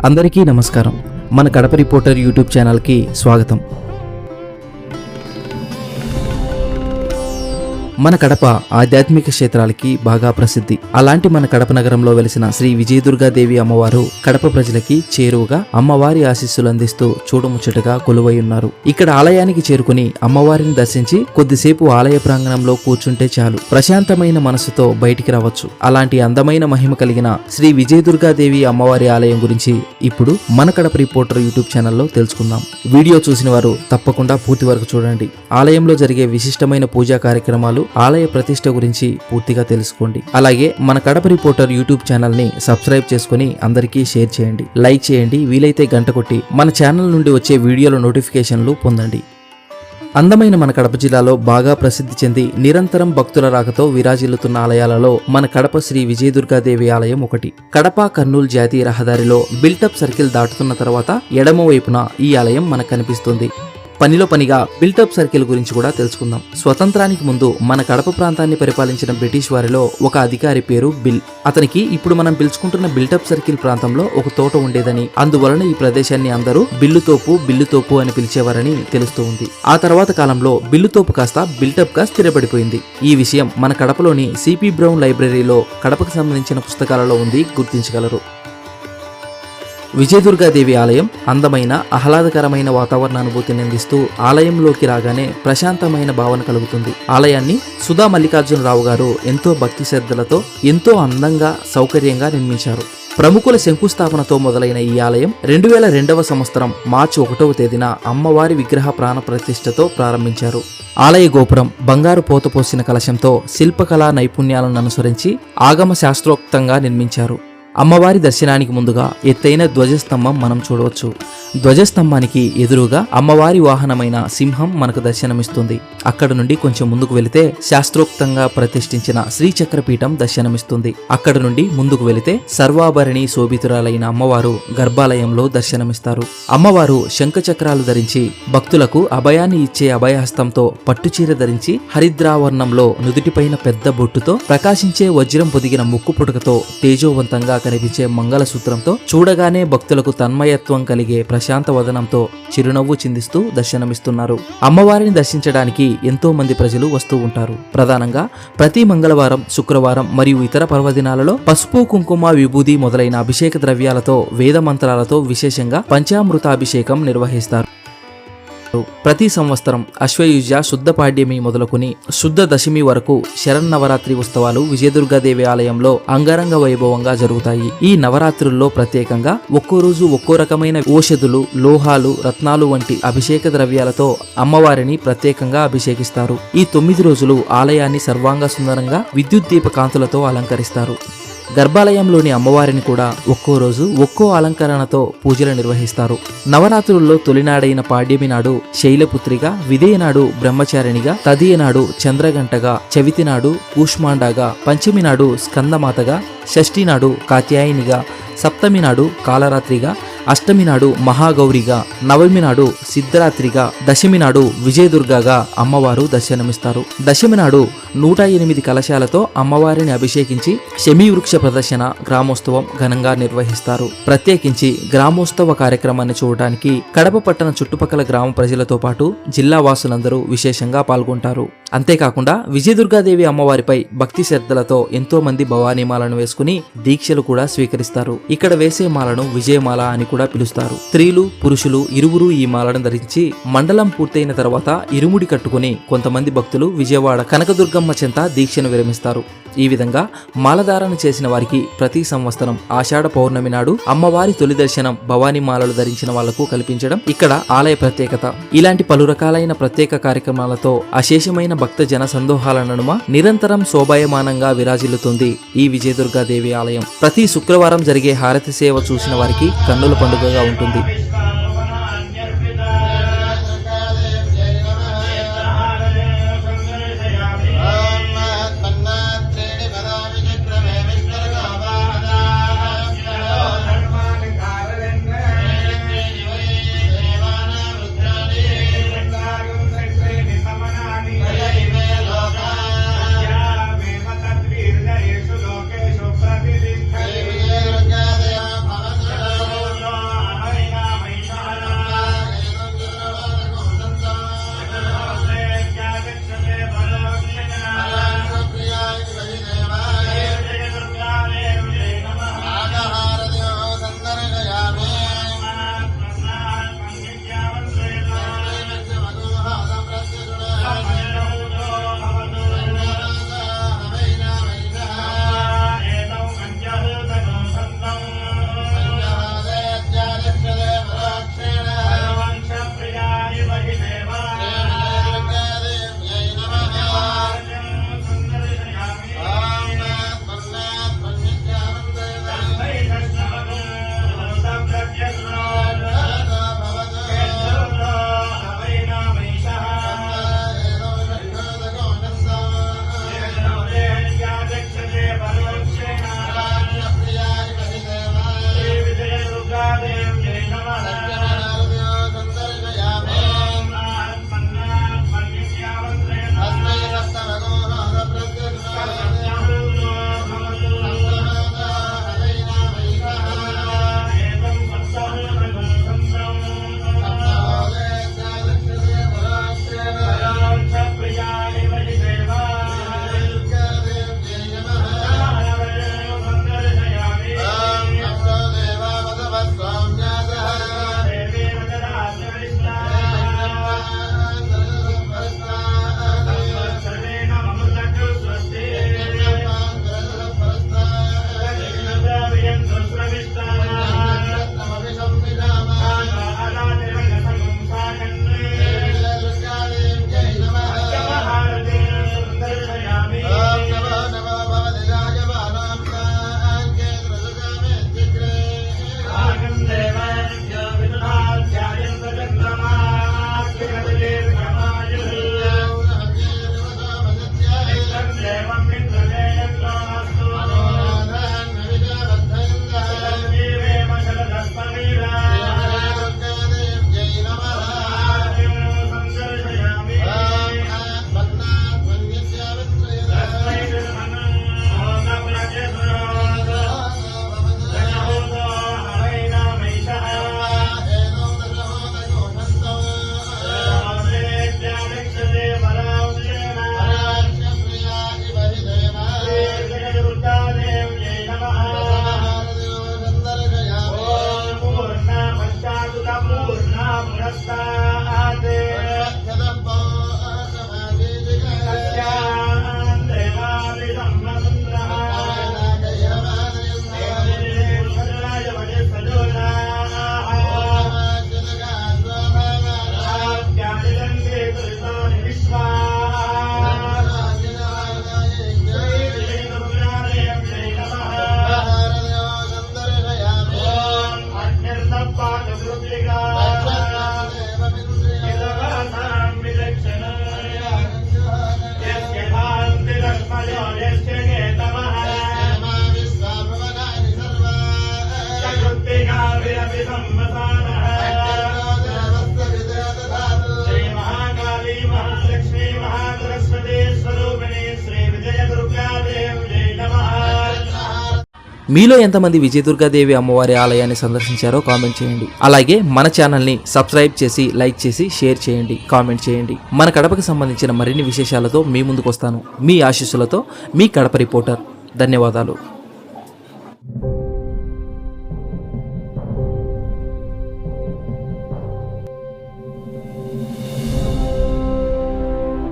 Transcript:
అందరికీ నమస్కారం. మన కడప రిపోర్టర్ యూట్యూబ్ ఛానల్కి స్వాగతం. మన కడప ఆధ్యాత్మిక క్షేత్రాలకి బాగా ప్రసిద్ధి. అలాంటి మన కడప నగరంలో వెలిసిన శ్రీ విజయదుర్గాదేవి అమ్మవారు కడప ప్రజలకి చేరువగా అమ్మవారి ఆశీస్సులు అందిస్తూ చూడముచ్చటగా కొలువై ఉన్నారు. ఇక్కడ ఆలయానికి చేరుకుని అమ్మవారిని దర్శించి కొద్దిసేపు ఆలయ ప్రాంగణంలో కూర్చుంటే చాలు ప్రశాంతమైన మనసుతో బయటికి రావచ్చు. అలాంటి అందమైన మహిమ కలిగిన శ్రీ విజయదుర్గాదేవి అమ్మవారి ఆలయం గురించి ఇప్పుడు మన కడప రిపోర్టర్ యూట్యూబ్ ఛానల్లో తెలుసుకుందాం. వీడియో చూసిన వారు తప్పకుండా పూర్తి వరకు చూడండి. ఆలయంలో జరిగే విశిష్టమైన పూజా కార్యక్రమాలు, ఆలయ ప్రతిష్ట గురించి పూర్తిగా తెలుసుకోండి. అలాగే మన కడప రిపోర్టర్ యూట్యూబ్ ఛానల్ ని సబ్స్క్రైబ్ చేసుకుని అందరికీ షేర్ చేయండి, లైక్ చేయండి, వీలైతే గంట కొట్టి మన ఛానల్ నుండి వచ్చే వీడియోల నోటిఫికేషన్లు పొందండి. అందమైన మన కడప జిల్లాలో బాగా ప్రసిద్ధి చెంది నిరంతరం భక్తుల రాకతో విరాజిల్లుతున్న ఆలయాలలో మన కడప శ్రీ విజయదుర్గాదేవి ఆలయం ఒకటి. కడప కర్నూలు జాతీయ రహదారిలో బిల్టప్ సర్కిల్ దాటుతున్న తర్వాత ఎడమ వైపున ఈ ఆలయం మనకు కనిపిస్తుంది. పనిలో పనిగా బిల్టప్ సర్కిల్ గురించి కూడా తెలుసుకుందాం. స్వతంత్రానికి ముందు మన కడప ప్రాంతాన్ని పరిపాలించిన బ్రిటిష్ వారిలో ఒక అధికారి పేరు బిల్. అతనికి ఇప్పుడు మనం పిలుచుకుంటున్న బిల్టప్ సర్కిల్ ప్రాంతంలో ఒక తోట ఉండేదని, అందువలన ఈ ప్రదేశాన్ని అందరూ బిల్లుతోపు అని పిలిచేవారని తెలుస్తూ ఉంది. ఆ తర్వాత కాలంలో బిల్లుతోపు కాస్త బిల్టప్ గా స్థిరపడిపోయింది. ఈ విషయం మన కడపలోని సిపి బ్రౌన్ లైబ్రరీలో కడపకు సంబంధించిన పుస్తకాలలో ఉంది, గుర్తించగలరు. విజయదుర్గాదేవి ఆలయం అందమైన ఆహ్లాదకరమైన వాతావరణ అనుభూతిని అందిస్తూ ఆలయంలోకి రాగానే ప్రశాంతమైన భావన కలుగుతుంది. ఆలయాన్ని సుధా మల్లికార్జునరావు గారు ఎంతో భక్తి శ్రద్ధలతో ఎంతో అందంగా సౌకర్యంగా నిర్మించారు. ప్రముఖుల శంకుస్థాపనతో మొదలైన ఈ ఆలయం 2002వ సంవత్సరం మార్చి 1వ తేదీన అమ్మవారి విగ్రహ ప్రాణ ప్రతిష్టతో ప్రారంభించారు. ఆలయ గోపురం బంగారు పోతపోసిన కలశంతో శిల్పకళా నైపుణ్యాలను అనుసరించి ఆగమ శాస్త్రోక్తంగా నిర్మించారు. అమ్మవారి దర్శనానికి ముందుగా ఎత్తైన ధ్వజస్తంభం మనం చూడవచ్చు. ధ్వజస్తంభానికి ఎదురుగా అమ్మవారి వాహనమైన సింహం మనకు దర్శనమిస్తుంది. అక్కడ నుండి కొంచెం ముందుకు వెళితే శాస్త్రోక్తంగా ప్రతిష్ఠించిన శ్రీచక్రపీఠం దర్శనమిస్తుంది. అక్కడ నుండి ముందుకు వెళితే సర్వాభరణి శోభితురాలైన అమ్మవారు గర్భాలయంలో దర్శనమిస్తారు. అమ్మవారు శంఖచక్రాలు ధరించి భక్తులకు అభయాన్ని ఇచ్చే అభయహస్తంతో పట్టుచీర ధరించి హరిద్రావర్ణంలో నుదుటిపైన పెద్ద బొట్టుతో ప్రకాశించే వజ్రం పొదిగిన ముక్కు పుటకతో తేజోవంతంగా కనిపించే మంగళసూత్రంతో చూడగానే భక్తులకు తన్మయత్వం కలిగే ప్రశాంత వదనంతో చిరునవ్వు చిందిస్తూ దర్శనమిస్తున్నారు. అమ్మవారిని దర్శించడానికి ఎంతో మంది ప్రజలు వస్తూ ఉంటారు. ప్రధానంగా ప్రతి మంగళవారం, శుక్రవారం మరియు ఇతర పర్వదినాలలో పసుపు, కుంకుమ, విభూది మొదలైన అభిషేక ద్రవ్యాలతో వేద మంత్రాలతో విశేషంగా పంచామృతాభిషేకం నిర్వహిస్తారు. ప్రతి సంవత్సరం అశ్వయుజ శుద్ధ పాడ్యమి మొదలుకొని శుద్ధ దశమి వరకు శరన్నవరాత్రి ఉత్సవాలు విజయదుర్గాదేవి ఆలయంలో అంగరంగ వైభవంగా జరుగుతాయి. ఈ నవరాత్రుల్లో ప్రత్యేకంగా ఒక్కో రోజు ఒక్కో రకమైన ఔషధులు, లోహాలు, రత్నాలు వంటి అభిషేక ద్రవ్యాలతో అమ్మవారిని ప్రత్యేకంగా అభిషేకిస్తారు. ఈ 9 రోజులు ఆలయాన్ని సర్వాంగ సుందరంగా విద్యుత్ దీప కాంతులతో అలంకరిస్తారు. గర్భాలయంలోని అమ్మవారిని కూడా ఒక్కో రోజు ఒక్కో అలంకరణతో పూజలు నిర్వహిస్తారు. నవరాత్రుల్లో తొలినాడైన పాడ్యమి నాడు శైలపుత్రిగా, విదేయనాడు బ్రహ్మచారిణిగా, తదియనాడు చంద్రగంటగా, చవితి నాడు కూష్మాండగా, పంచమి నాడు స్కందమాతగా, షష్ఠి నాడు కాత్యాయనిగా, సప్తమి నాడు కాలరాత్రిగా, అష్టమి నాడు మహాగౌరిగా, నవమి నాడు సిద్ధరాత్రిగా, దశమి నాడు విజయదుర్గగా అమ్మవారు దర్శనమిస్తారు. దశమి నాడు 108 కలశాలతో అమ్మవారిని అభిషేకించి శమీవృక్ష ప్రదర్శన, గ్రామోత్సవం ఘనంగా నిర్వహిస్తారు. ప్రత్యేకించి గ్రామోత్సవ కార్యక్రమాన్ని చూడటానికి కడప పట్టణ చుట్టుపక్కల గ్రామ ప్రజలతో పాటు జిల్లా వాసులందరూ విశేషంగా పాల్గొంటారు. అంతేకాకుండా విజయదుర్గాదేవి అమ్మవారిపై భక్తి శ్రద్ధలతో ఎంతో మంది భవానీమాలను వేసుకుని దీక్షలు కూడా స్వీకరిస్తారు. ఇక్కడ వేసే మాలను విజయమాల అని కూడా పిలుస్తారు. స్త్రీలు, పురుషులు ఇరువురు ఈ మాలను ధరించి మండలం పూర్తయిన తర్వాత ఇరుముడి కట్టుకుని కొంతమంది భక్తులు విజయవాడ కనకదుర్గమ్మ చెంత దీక్షను విరమిస్తారు. ఈ విధంగా మాలధారణ చేసిన వారికి ప్రతి సంవత్సరం ఆషాఢ పౌర్ణమి నాడు అమ్మవారి తొలి దర్శనం భవానీ మాలలు ధరించిన వాళ్లకు కల్పించడం ఇక్కడ ఆలయ ప్రత్యేకత. ఇలాంటి పలు రకాలైన ప్రత్యేక కార్యక్రమాలతో అశేషమైన భక్త జన సందోహాల నడుమ నిరంతరం శోభాయమానంగా విరాజిల్లుతుంది ఈ విజయదుర్గాదేవి ఆలయం. ప్రతి శుక్రవారం జరిగే హారతి సేవ చూసిన వారికి కన్నుల పండుగగా ఉంటుంది. మీలో ఎంతమంది విజయదుర్గాదేవి అమ్మవారి ఆలయాన్ని సందర్శించారో కామెంట్ చేయండి. అలాగే మన ఛానల్ని సబ్స్క్రైబ్ చేసి లైక్ చేసి షేర్ చేయండి, కామెంట్ చేయండి. మన కడపకి సంబంధించిన మరిన్ని విశేషాలతో మీ ముందుకు వస్తాను. మీ ఆశీస్సులతో మీ కడప రిపోర్టర్. ధన్యవాదాలు.